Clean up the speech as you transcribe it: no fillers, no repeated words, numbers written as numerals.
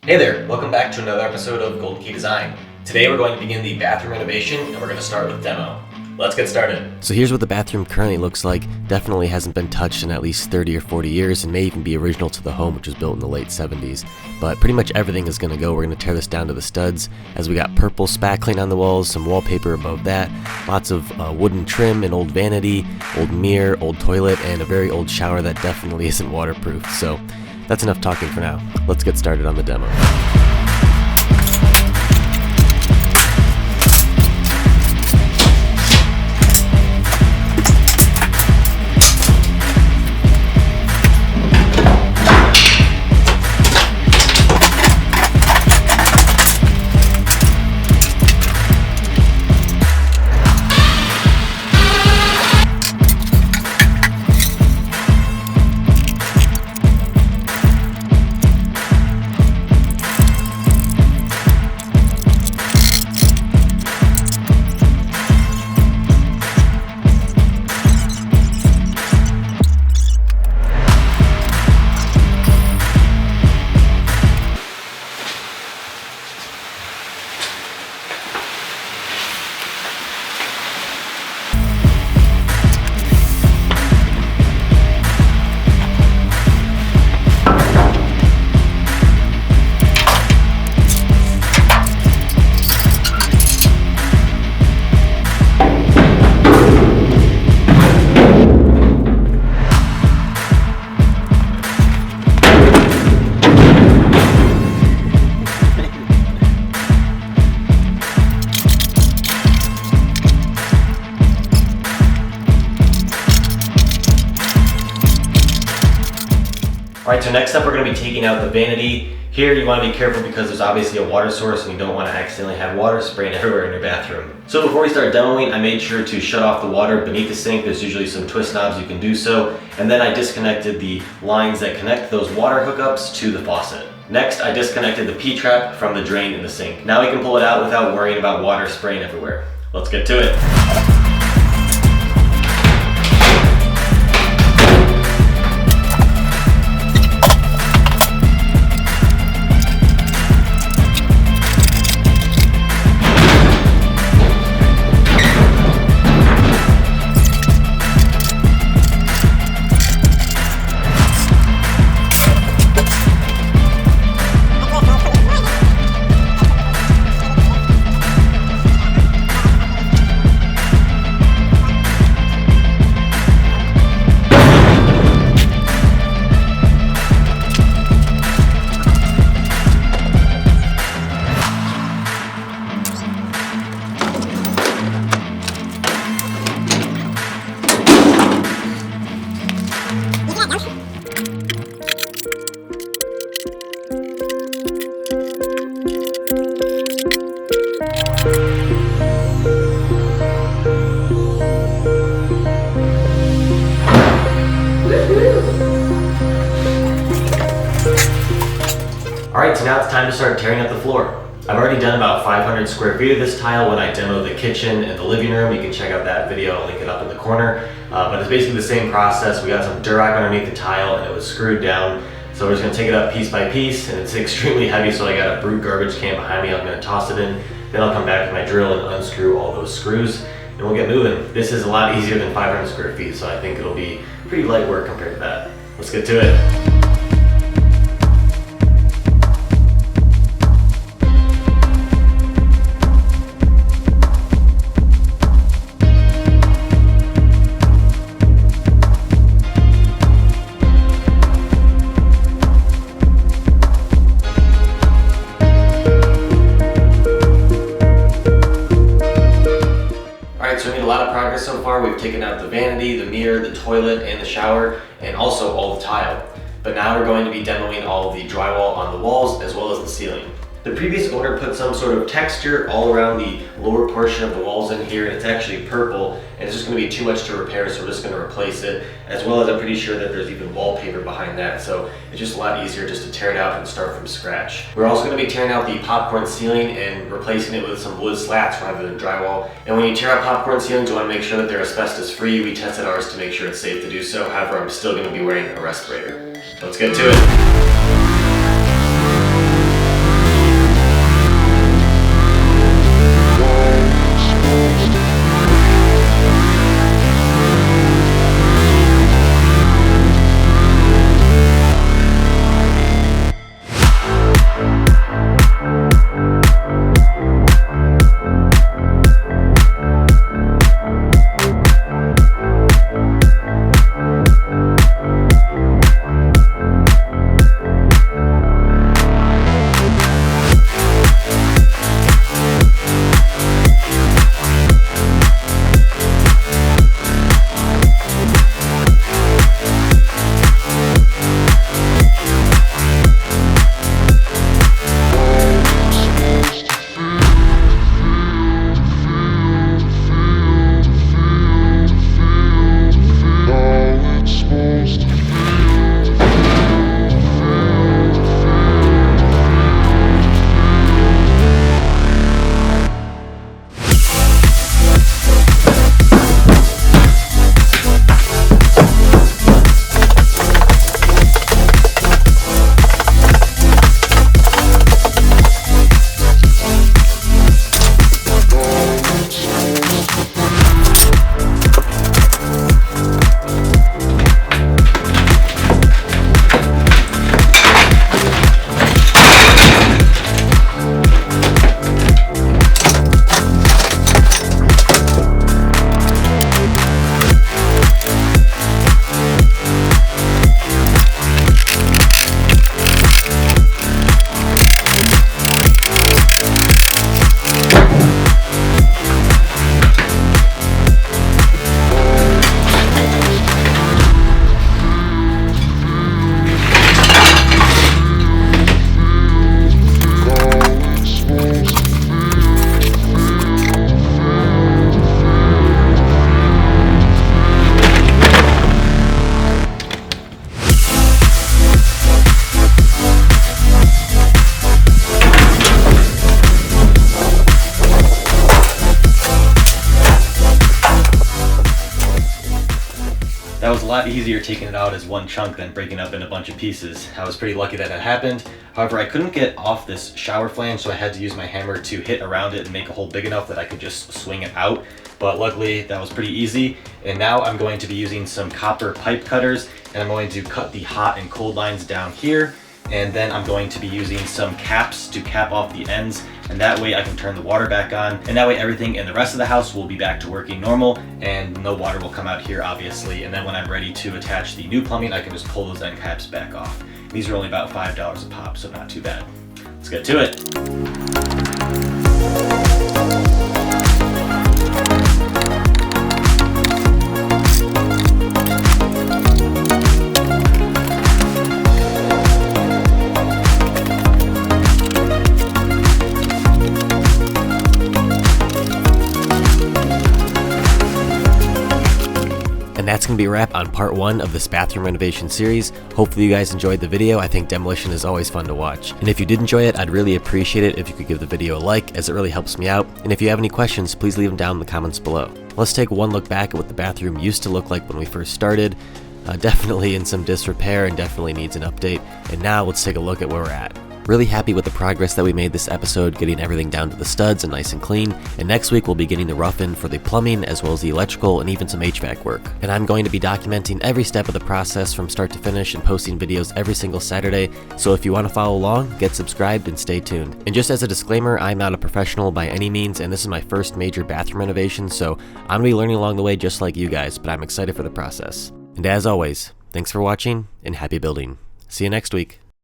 Hey there, welcome back to another episode of Golden Key Design. Today we're going to begin the bathroom renovation and we're going to start with demo. Let's get started. So here's what the bathroom currently looks like. Definitely hasn't been touched in at least 30 or 40 years and may even be original to the home, which was built in the late 70s. But pretty much everything is going to go. We're going to tear this down to the studs, as we got purple spackling on the walls, some wallpaper above that, lots of wooden trim, an old vanity, old mirror, old toilet, and a very old shower that definitely isn't waterproof. So that's enough talking for now. Let's get started on the demo. Alright, so next up we're going to be taking out the vanity. Here you want to be careful because there's obviously a water source and you don't want to accidentally have water spraying everywhere in your bathroom. So before we start demoing, I made sure to shut off the water beneath the sink. There's usually some twist knobs you can do so. And then I disconnected the lines that connect those water hookups to the faucet. Next, I disconnected the P-trap from the drain in the sink. Now we can pull it out without worrying about water spraying everywhere. Let's get to it. Alright, so now it's time to start tearing up the floor. I've already done about 500 square feet of this tile when I demoed the kitchen and the living room. You can check out that video, I'll link it up in the corner. But it's basically the same process. We got some Durac underneath the tile and it was screwed down. So we're just gonna take it up piece by piece, and it's extremely heavy, so I got a brute garbage can behind me. I'm gonna toss it in, then I'll come back with my drill and unscrew all those screws, and we'll get moving. This is a lot easier than 500 square feet, so I think it'll be pretty light work compared to that. Let's get to it. So we made a lot of progress so far. We've taken out the vanity, the mirror, the toilet, and the shower, and also all the tile. But now we're going to be demoing all of the drywall on the walls as well as the ceiling. The previous owner put some sort of texture all around the lower portion of the walls in here, and it's actually purple, and it's just going to be too much to repair, so we're just going to replace it, as well as I'm pretty sure that there's even wallpaper behind that, so it's just a lot easier just to tear it out and start from scratch. We're also going to be tearing out the popcorn ceiling and replacing it with some wood slats rather than drywall. And when you tear out popcorn ceilings, you want to make sure that they're asbestos free. We tested ours to make sure it's safe to do so. However, I'm still going to be wearing a respirator. Let's get to it. lot easier taking it out as one chunk than breaking up in a bunch of pieces. I was pretty lucky that it happened. However, I couldn't get off this shower flange, so I had to use my hammer to hit around it and make a hole big enough that I could just swing it out. But luckily that was pretty easy. And now I'm going to be using some copper pipe cutters, and I'm going to cut the hot and cold lines down here. And then I'm going to be using some caps to cap off the ends, and that way I can turn the water back on, and that way everything in the rest of the house will be back to working normal and no water will come out here, obviously. And then when I'm ready to attach the new plumbing, I can just pull those end caps back off. These are only about $5 a pop, so not too bad. Let's get to it. And that's going to be a wrap on part 1 of this bathroom renovation series. Hopefully you guys enjoyed the video. I think demolition is always fun to watch. And if you did enjoy it, I'd really appreciate it if you could give the video a like, as it really helps me out. And if you have any questions, please leave them down in the comments below. Let's take one look back at what the bathroom used to look like when we first started. Definitely in some disrepair and definitely needs an update. And now let's take a look at where we're at. Really happy with the progress that we made this episode, getting everything down to the studs and nice and clean. And next week we'll be getting the rough in for the plumbing as well as the electrical and even some HVAC work. And I'm going to be documenting every step of the process from start to finish and posting videos every single Saturday. So if you want to follow along, get subscribed and stay tuned. And just as a disclaimer, I'm not a professional by any means, and this is my first major bathroom renovation, so I'm going to be learning along the way just like you guys, but I'm excited for the process. And as always, thanks for watching and happy building. See you next week.